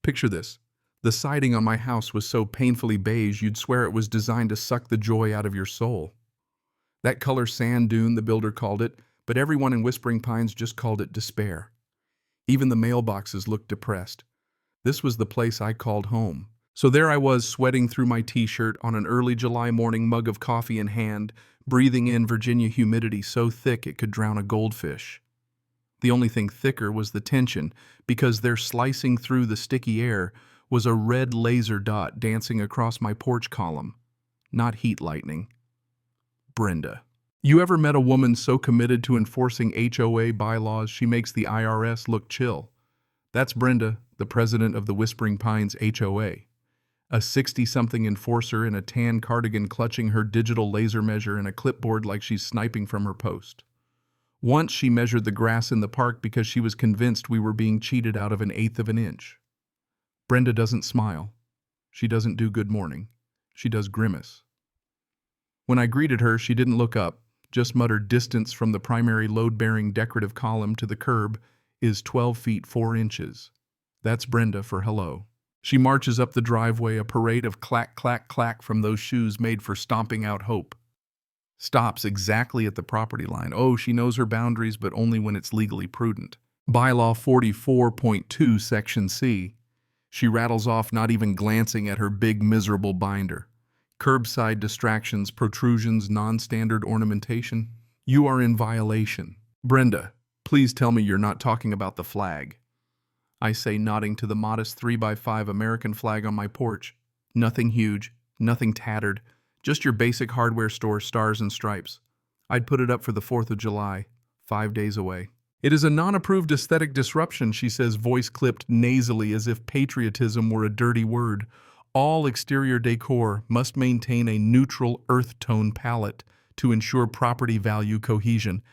Picture this. The siding on my house was so painfully beige you'd swear it was designed to suck the joy out of your soul. That color sand dune, the builder called it, but everyone in Whispering Pines just called it despair. Even the mailboxes looked depressed. This was the place I called home. So there I was, sweating through my t-shirt on an early July morning, mug of coffee in hand, breathing in Virginia humidity so thick it could drown a goldfish. The only thing thicker was the tension, because there, slicing through the sticky air, was a red laser dot dancing across my porch column. Not heat lightning. Brenda. You ever met a woman so committed to enforcing HOA bylaws she makes the IRS look chill? That's Brenda, the president of the Whispering Pines HOA. A 60-something enforcer in a tan cardigan clutching her digital laser measure and a clipboard like she's sniping from her post. Once she measured the grass in the park because she was convinced we were being cheated out of an eighth of an inch. Brenda doesn't smile. She doesn't do good morning. She does grimace. When I greeted her, she didn't look up, just muttered distance from the primary load-bearing decorative column to the curb is 12 feet 4 inches. That's Brenda for hello. She marches up the driveway, a parade of clack, clack, clack from those shoes made for stomping out hope. Stops exactly at the property line. Oh, she knows her boundaries, but only when it's legally prudent. Bylaw 44.2, Section C. She rattles off, not even glancing at her big, miserable binder. Curbside distractions, protrusions, non-standard ornamentation. You are in violation. Brenda, please tell me you're not talking about the flag. I say, nodding to the modest 3x5 American flag on my porch. Nothing huge, nothing tattered, just your basic hardware store stars and stripes. I'd put it up for the 4th of July, 5 days away. It is a non-approved aesthetic disruption, she says, voice clipped nasally as if patriotism were a dirty word. All exterior decor must maintain a neutral earth tone palette to ensure property value cohesion.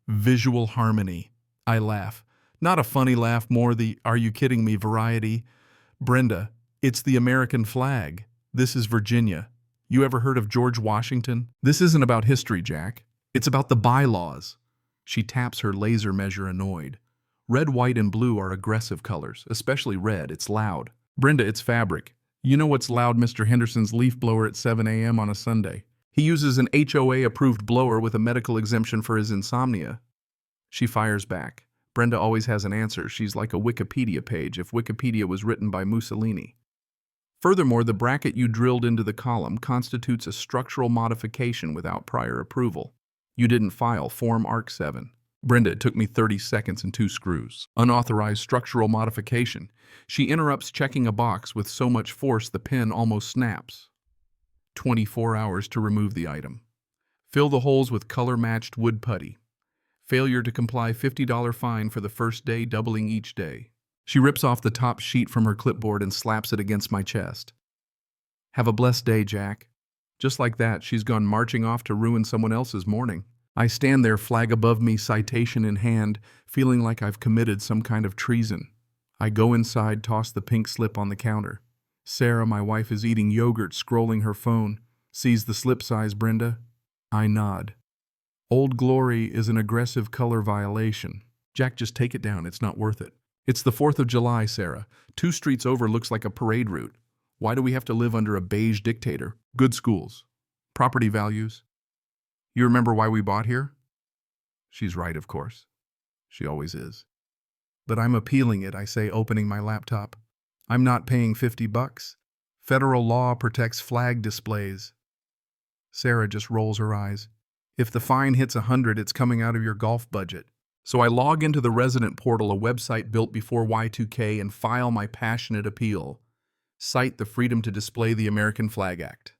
Visual harmony. I laugh. Not a funny laugh, more the "are you kidding me" variety. Brenda, it's the American flag. This is Virginia. You ever heard of George Washington? This isn't about history, Jack. It's about the bylaws. She taps her laser measure, annoyed. Red, white, and blue are aggressive colors, especially red. It's loud. Brenda, it's fabric. You know what's loud? Mr. Henderson's leaf blower at 7 a.m. on a Sunday. He uses an HOA-approved blower with a medical exemption for his insomnia. She fires back. Brenda always has an answer. She's like a Wikipedia page if Wikipedia was written by Mussolini. Furthermore, the bracket you drilled into the column constitutes a structural modification without prior approval. You didn't file Form ARC-7. Brenda, it took me 30 seconds and 2 screws. Unauthorized structural modification. She interrupts, checking a box with so much force the pen almost snaps. 24 hours to remove the item. Fill the holes with color-matched wood putty. Failure to comply, $50 fine for the first day, doubling each day. She rips off the top sheet from her clipboard and slaps it against my chest. Have a blessed day, Jack. Just like that, she's gone marching off to ruin someone else's morning. I stand there, flag above me, citation in hand, feeling like I've committed some kind of treason. I go inside, toss the pink slip on the counter. Sarah, my wife, is eating yogurt, scrolling her phone. Sees the slip size, Brenda. I nod. Old Glory is an aggressive color violation. Jack, just take it down. It's not worth it. It's the 4th of July, Sarah. 2 streets over looks like a parade route. Why do we have to live under a beige dictator? Good schools. Property values. You remember why we bought here? She's right, of course. She always is. But I'm appealing it, I say, opening my laptop. I'm not paying $50. Federal law protects flag displays. Sarah just rolls her eyes. If the fine hits 100, it's coming out of your golf budget. So I log into the resident portal, a website built before Y2K, and file my passionate appeal. Cite the Freedom to Display the American Flag Act.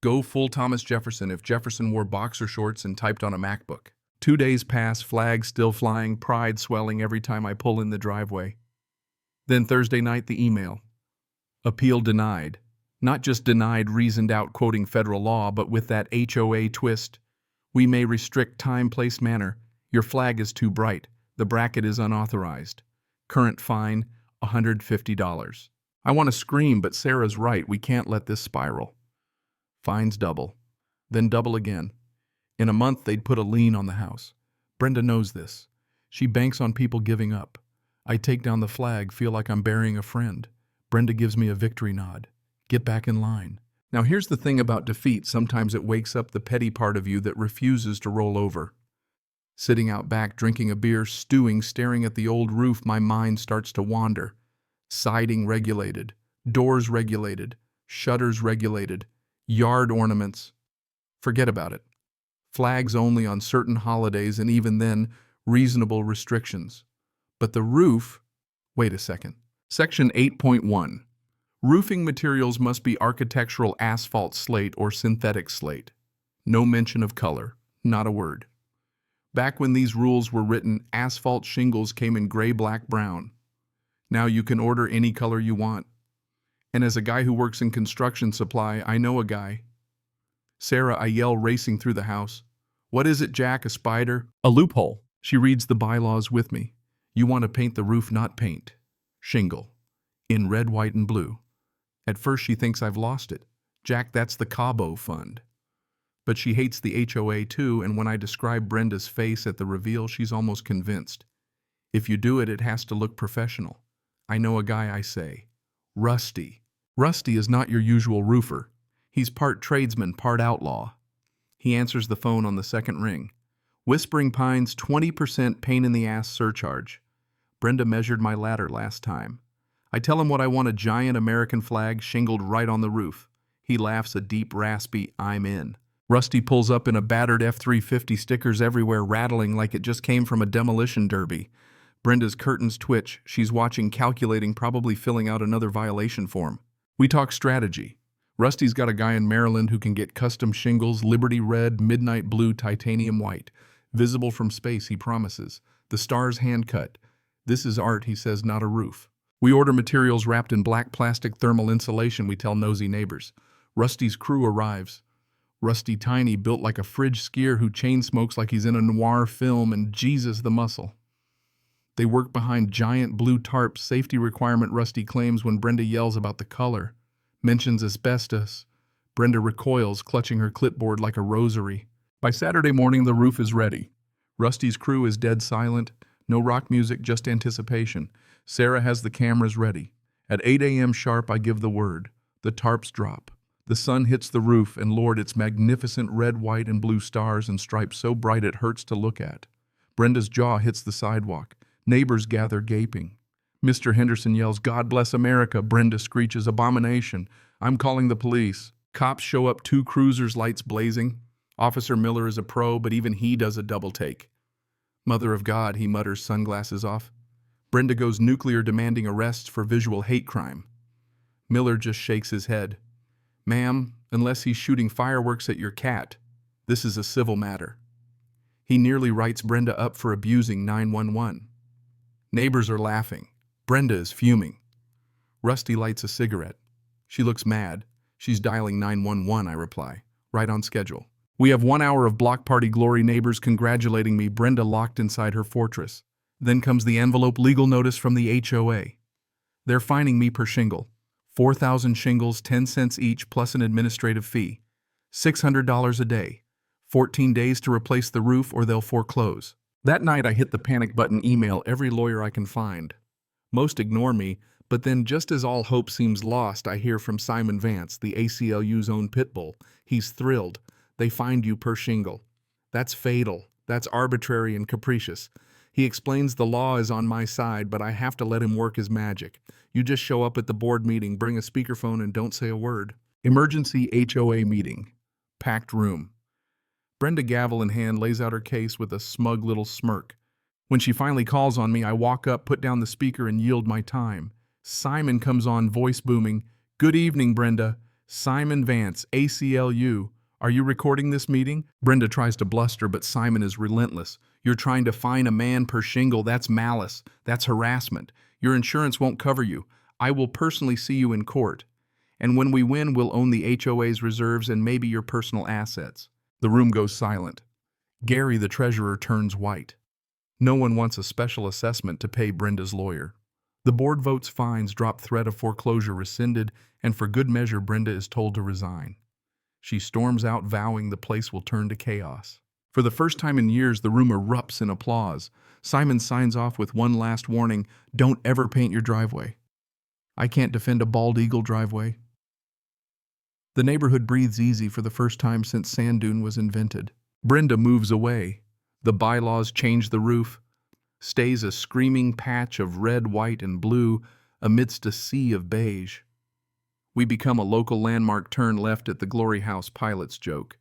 Go full Thomas Jefferson if Jefferson wore boxer shorts and typed on a MacBook. 2 days pass, flags still flying, pride swelling every time I pull in the driveway. Then Thursday night, the email. Appeal denied. Not just denied, reasoned out, quoting federal law, but with that HOA twist. We may restrict time, place, manner. Your flag is too bright. The bracket is unauthorized. Current fine, $150. I want to scream, but Sarah's right. We can't let this spiral. Fines double. Then double again. In a month, they'd put a lien on the house. Brenda knows this. She banks on people giving up. I take down the flag, feel like I'm burying a friend. Brenda gives me a victory nod. Get back in line. Now here's the thing about defeat. Sometimes it wakes up the petty part of you that refuses to roll over. Sitting out back, drinking a beer, stewing, staring at the old roof, my mind starts to wander. Siding regulated, doors regulated, shutters regulated, yard ornaments. Forget about it. Flags only on certain holidays, and even then, reasonable restrictions. But the roof, wait a second. Section 8.1. Roofing materials must be architectural asphalt slate or synthetic slate. No mention of color, not a word. Back when these rules were written, asphalt shingles came in gray, black, brown. Now you can order any color you want. And as a guy who works in construction supply, I know a guy. Sarah, I yell, racing through the house. What is it, Jack? A spider? A loophole. She reads the bylaws with me. You want to paint the roof, not paint. Shingle. In red, white, and blue. At first she thinks I've lost it. Jack, that's the Cabo Fund. But she hates the HOA too, and when I describe Brenda's face at the reveal, she's almost convinced. If you do it, it has to look professional. I know a guy, I say. Rusty. Rusty is not your usual roofer. He's part tradesman, part outlaw. He answers the phone on the second ring. Whispering Pines, 20% pain in the ass surcharge. Brenda measured my ladder last time. I tell him what I want, a giant American flag shingled right on the roof. He laughs a deep, raspy, I'm in. Rusty pulls up in a battered F-350, stickers everywhere rattling like it just came from a demolition derby. Brenda's curtains twitch. She's watching, calculating, probably filling out another violation form. We talk strategy. Rusty's got a guy in Maryland who can get custom shingles, Liberty Red, Midnight Blue, Titanium White. Visible from space, he promises. The stars hand-cut. This is art, he says, not a roof. We order materials wrapped in black plastic thermal insulation, we tell nosy neighbors. Rusty's crew arrives. Rusty Tiny, built like a fridge skier who chain smokes like he's in a noir film, and Jesus the muscle. They work behind giant blue tarps, safety requirement, Rusty claims when Brenda yells about the color. Mentions asbestos. Brenda recoils, clutching her clipboard like a rosary. By Saturday morning, the roof is ready. Rusty's crew is dead silent. No rock music, just anticipation. Sarah has the cameras ready. At 8 a.m. sharp, I give the word. The tarps drop. The sun hits the roof, and Lord, it's magnificent red, white, and blue stars and stripes so bright it hurts to look at. Brenda's jaw hits the sidewalk. Neighbors gather gaping. Mr. Henderson yells, God bless America. Brenda screeches, abomination. I'm calling the police. Cops show up, 2 cruisers, lights blazing. Officer Miller is a pro, but even he does a double take. Mother of God, he mutters, sunglasses off. Brenda goes nuclear, demanding arrests for visual hate crime. Miller just shakes his head. Ma'am, unless he's shooting fireworks at your cat, this is a civil matter. He nearly writes Brenda up for abusing 911. Neighbors are laughing. Brenda is fuming. Rusty lights a cigarette. She looks mad. She's dialing 911, I reply. Right on schedule. We have 1 hour of block party glory, neighbors congratulating me, Brenda locked inside her fortress. Then comes the envelope, legal notice from the HOA. They're fining me per shingle. 4,000 shingles, 10 cents each, plus an administrative fee. $600 a day. 14 days to replace the roof or they'll foreclose. That night I hit the panic button, email every lawyer I can find. Most ignore me, but then just as all hope seems lost, I hear from Simon Vance, the ACLU's own pit bull. He's thrilled. They fined you per shingle. That's fatal. That's arbitrary and capricious. He explains the law is on my side, but I have to let him work his magic. You just show up at the board meeting, bring a speakerphone, and don't say a word. Emergency HOA meeting. Packed room. Brenda, gavel in hand, lays out her case with a smug little smirk. When she finally calls on me, I walk up, put down the speaker, and yield my time. Simon comes on, voice booming. Good evening, Brenda. Simon Vance, ACLU. Are you recording this meeting? Brenda tries to bluster, but Simon is relentless. You're trying to fine a man per shingle. That's malice. That's harassment. Your insurance won't cover you. I will personally see you in court. And when we win, we'll own the HOA's reserves and maybe your personal assets. The room goes silent. Gary, the treasurer, turns white. No one wants a special assessment to pay Brenda's lawyer. The board votes fines, drop threat of foreclosure rescinded, and for good measure, Brenda is told to resign. She storms out, vowing the place will turn to chaos. For the first time in years, the room erupts in applause. Simon signs off with one last warning: don't ever paint your driveway. I can't defend a bald eagle driveway. The neighborhood breathes easy for the first time since sand dune was invented. Brenda moves away. The bylaws change the roof. Stays a screaming patch of red, white, and blue amidst a sea of beige. We become a local landmark. Turn left at the Glory House pilot's joke.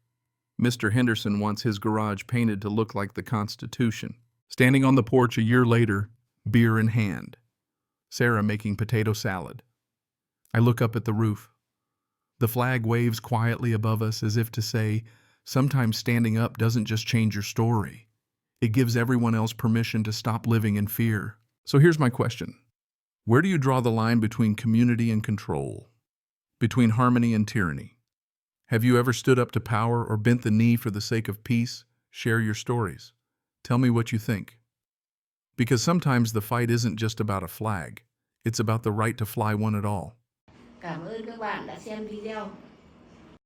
Mr. Henderson wants his garage painted to look like the Constitution. Standing on the porch a year later, beer in hand. Sarah making potato salad. I look up at the roof. The flag waves quietly above us as if to say, sometimes standing up doesn't just change your story. It gives everyone else permission to stop living in fear. So here's my question. Where do you draw the line between community and control? Between harmony and tyranny? Have you ever stood up to power or bent the knee for the sake of peace? Share your stories. Tell me what you think. Because sometimes the fight isn't just about a flag. It's about the right to fly one at all. Cảm ơn các bạn đã xem video.